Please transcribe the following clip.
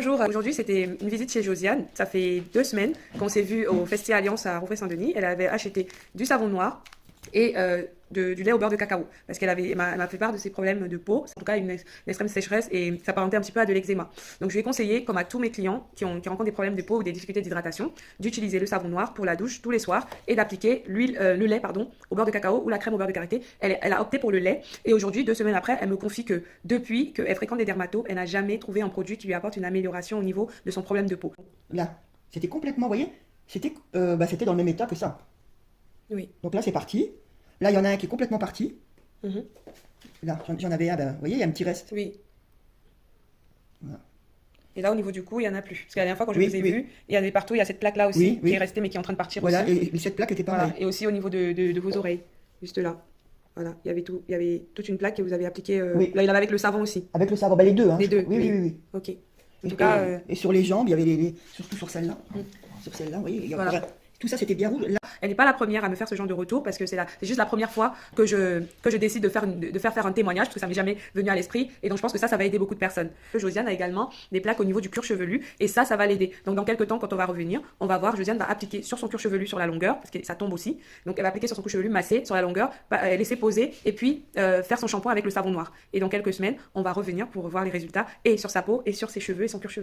Bonjour, aujourd'hui c'était une visite chez Josiane. Ça fait 2 semaines qu'on s'est vu au Festi Alliance à Rouvray-Saint-Denis. Elle avait acheté du savon noir et du lait au beurre de cacao parce elle m'a fait part de ses problèmes de peau, en tout cas une extrême sécheresse et ça s'apparentait un petit peu à de l'eczéma. Donc je lui ai conseillé, comme à tous mes clients qui rencontrent des problèmes de peau ou des difficultés d'hydratation, d'utiliser le savon noir pour la douche tous les soirs et d'appliquer le lait au beurre de cacao ou la crème au beurre de karité. Elle a opté pour le lait et aujourd'hui, 2 semaines après, elle me confie que depuis qu'elle fréquente des dermatos, elle n'a jamais trouvé un produit qui lui apporte une amélioration au niveau de son problème de peau. Là, c'était complètement, vous voyez, c'était dans le même état que ça. Oui. Donc là, c'est parti. Là, il y en a un qui est complètement parti. Mhm. Là, j'en avais un, vous voyez, il y a un petit reste. Oui. Voilà. Et là, au niveau du cou, il y en a plus. Parce que la dernière fois, quand je Oui, vous ai oui. vu, il y avait partout, il y a cette plaque-là aussi Oui, oui. qui est restée, mais qui est en train de partir Voilà, aussi. et cette plaque était Voilà. pareille. Et aussi au niveau de vos oreilles, juste là. Voilà, il y avait toute une plaque que vous avez appliquée. Oui. Là, il y en avait avec le savon aussi. Avec le savon, les deux, hein. Les deux. Oui, oui, oui, oui. Ok. En Et, tout cas, et sur les jambes, il y avait surtout sur celle-là. Sur celle-là, vous voyez, il y a Voilà. tout ça, c'était bien rouge. Là, elle n'est pas la première à me faire ce genre de retour parce que c'est juste la première fois que je décide de faire un témoignage parce que ça m'est jamais venu à l'esprit et donc je pense que ça va aider beaucoup de personnes. Josiane a également des plaques au niveau du cuir chevelu et ça va l'aider. Donc dans quelques temps, quand on va revenir, on va voir, Josiane va appliquer sur son cuir chevelu sur la longueur parce que ça tombe aussi. Donc elle va appliquer sur son cuir chevelu, masser sur la longueur, laisser poser et puis faire son shampoing avec le savon noir. Et dans quelques semaines, on va revenir pour voir les résultats et sur sa peau et sur ses cheveux et son cuir chevelu.